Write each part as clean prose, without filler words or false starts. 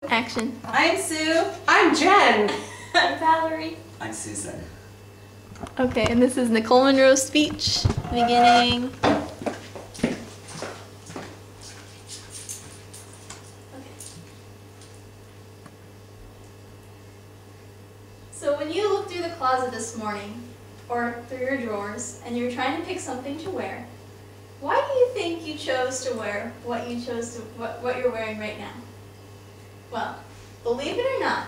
Action. I'm Sue. I'm Jen. I'm Valerie. I'm Susan. Okay, and this is Nicole Monroe's speech, beginning. Okay. So when you look through the closet this morning, or through your drawers, and you're trying to pick something to wear, why do you think you chose to wear what you're wearing right now? Well, believe it or not,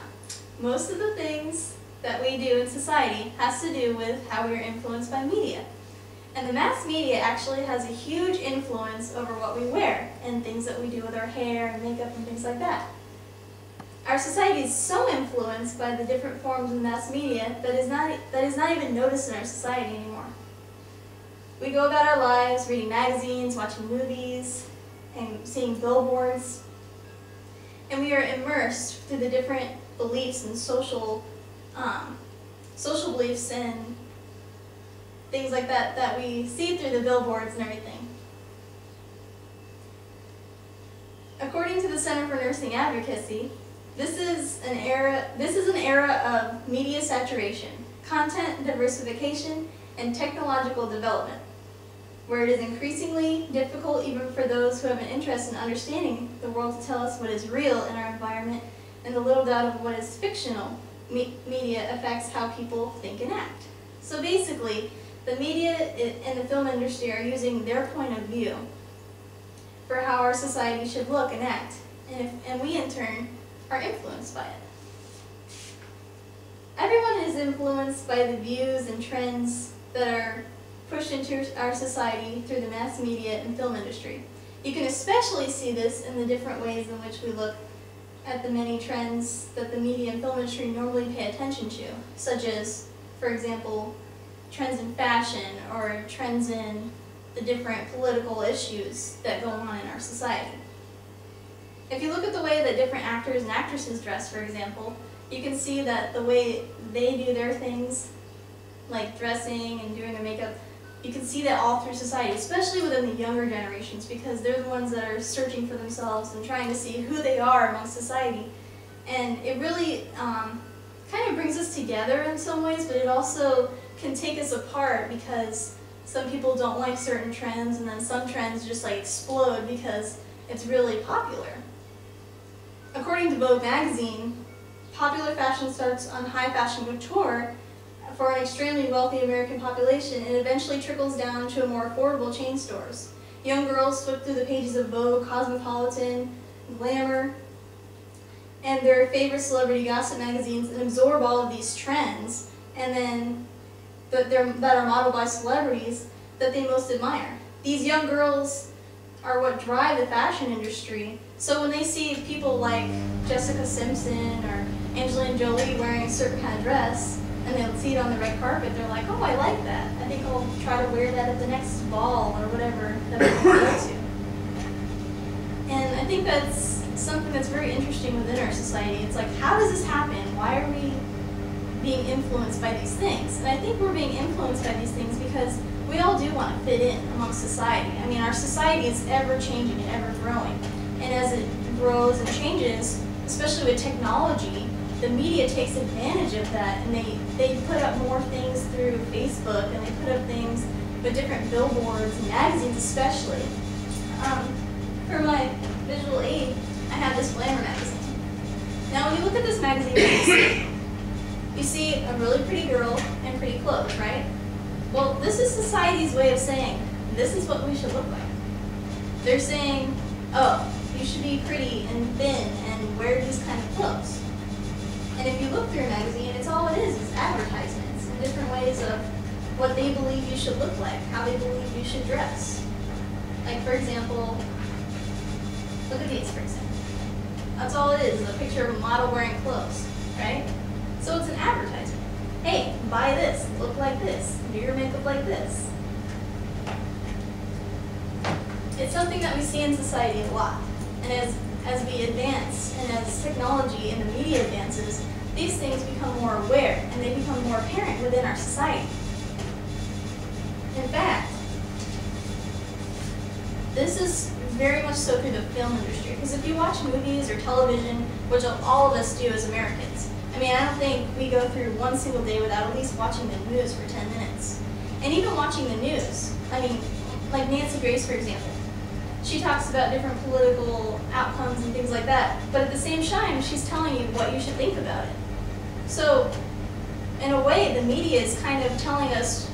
most of the things that we do in society has to do with how we are influenced by media. And the mass media actually has a huge influence over what we wear and things that we do with our hair and makeup and things like that. Our society is so influenced by the different forms of mass media that is not even noticed in our society anymore. We go about our lives reading magazines, watching movies, and seeing billboards, and we are immersed through the different beliefs and social beliefs and things like that that we see through the billboards and everything. According to the Center for Nursing Advocacy, this is an era of media saturation, content diversification, and technological development, where it is increasingly difficult even for those who have an interest in understanding the world to tell us what is real in our environment, and the little doubt of what is fictional media affects how people think and act. So basically, the media and the film industry are using their point of view for how our society should look and act, and we in turn are influenced by it. Everyone is influenced by the views and trends that are pushed into our society through the mass media and film industry. You can especially see this in the different ways in which we look at the many trends that the media and film industry normally pay attention to, such as, for example, trends in fashion or trends in the different political issues that go on in our society. If you look at the way that different actors and actresses dress, for example, you can see that the way they do their things, like dressing and doing their makeup, you can see that all through society, especially within the younger generations, because they're the ones that are searching for themselves and trying to see who they are amongst society. And it really kind of brings us together in some ways, but it also can take us apart because some people don't like certain trends, and then some trends just like explode because it's really popular. According to Vogue magazine, popular fashion starts on high fashion couture for an extremely wealthy American population and eventually trickles down to more affordable chain stores. Young girls flip through the pages of Vogue, Cosmopolitan, Glamour, and their favorite celebrity gossip magazines and absorb all of these trends and then that are modeled by celebrities that they most admire. These young girls are what drive the fashion industry, so when they see people like Jessica Simpson or Angelina Jolie wearing a certain kind of dress, and they'll see it on the red carpet, they're like, oh, I like that. I think I'll try to wear that at the next ball or whatever that I'm going to go to. And I think that's something that's very interesting within our society. It's like, how does this happen? Why are we being influenced by these things? And I think we're being influenced by these things because we all do want to fit in amongst society. I mean, our society is ever changing and ever growing. And as it grows and changes, especially with technology, the media takes advantage of that, and they put up more things through Facebook, and they put up things with different billboards and magazines especially. For my visual aid, I have this Glamour magazine. Now when you look at this magazine, you see a really pretty girl in pretty clothes, right? Well, this is society's way of saying, this is what we should look like. They're saying, oh, you should be pretty and thin and wear these kind of clothes. And if you look through a magazine, it's all it is advertisements and different ways of what they believe you should look like, how they believe you should dress. Like, for example, look at these, for example. That's all it is a picture of a model wearing clothes, right? So it's an advertisement. Hey, buy this, look like this, do your makeup like this. It's something that we see in society a lot. And as we advance and as technology and the media advances, these things become more aware and they become more apparent within our society. In fact, This is very much so through the film industry, because if you watch movies or television, which all of us do as Americans, I mean, I don't think we go through one single day without at least watching the news for 10 minutes. And even watching the news, I mean, like Nancy Grace, for example, she talks about different political outcomes and things like that, but at the same time, she's telling you what you should think about it. So, in a way, the media is kind of telling us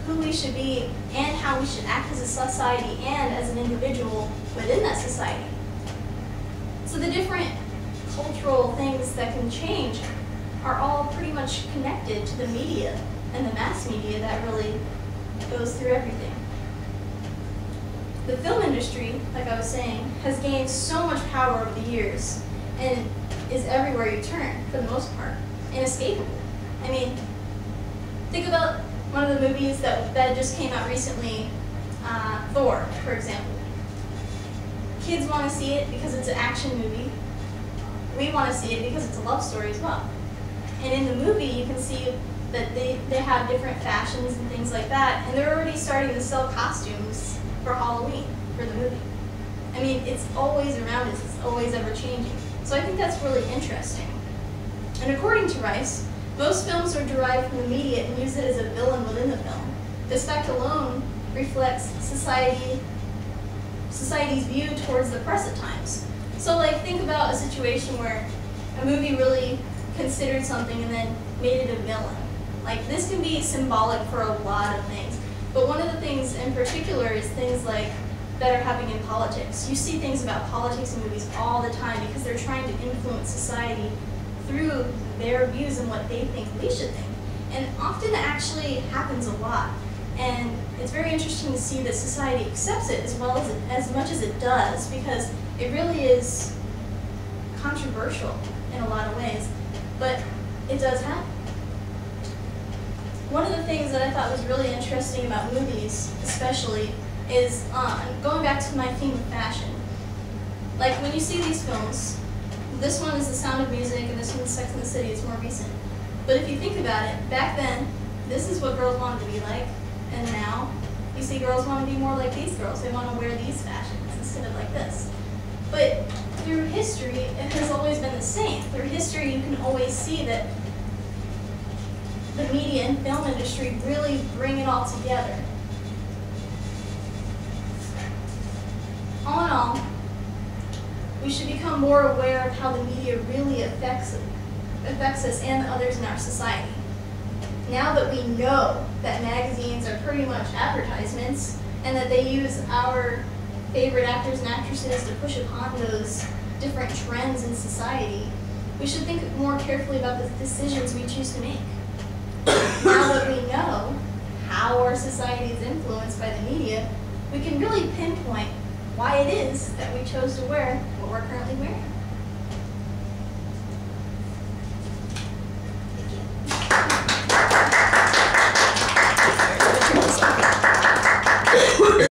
who we should be and how we should act as a society and as an individual within that society. So the different cultural things that can change are all pretty much connected to the media and the mass media that really goes through everything. The film industry, like I was saying, has gained so much power over the years and is everywhere you turn, for the most part, inescapable. I mean, think about one of the movies that just came out recently, Thor, for example. Kids want to see it because it's an action movie. We want to see it because it's a love story as well. And in the movie, you can see that they have different fashions and things like that, and they're already starting to sell costumes for Halloween for the movie. I mean, it's always around us, it's always ever changing. So I think that's really interesting. And according to Rice, most films are derived from the media and use it as a villain within the film. This fact alone reflects society's view towards the press at times. So like, think about a situation where a movie really considered something and then made it a villain. Like, this can be symbolic for a lot of things. But one of the things in particular is things like that are happening in politics. You see things about politics in movies all the time because they're trying to influence society through their views and what they think we should think. And often it actually happens a lot. And it's very interesting to see that society accepts it as much as it does, because it really is controversial in a lot of ways. But it does happen. One of the things that I thought was really interesting about movies, especially, is going back to my theme of fashion. Like, when you see these films, this one is The Sound of Music, and this one's Sex and the City. It's more recent. But if you think about it, back then, this is what girls wanted to be like, and now you see girls want to be more like these girls. They want to wear these fashions instead of like this. But through history, it has always been the same. Through history, you can always see that the media and film industry really bring it all together. All in all, we should become more aware of how the media really affects us and others in our society. Now that we know that magazines are pretty much advertisements and that they use our favorite actors and actresses to push upon those different trends in society, we should think more carefully about the decisions we choose to make. Now that we know how our society is influenced by the media, we can really pinpoint why it is that we chose to wear what we're currently wearing.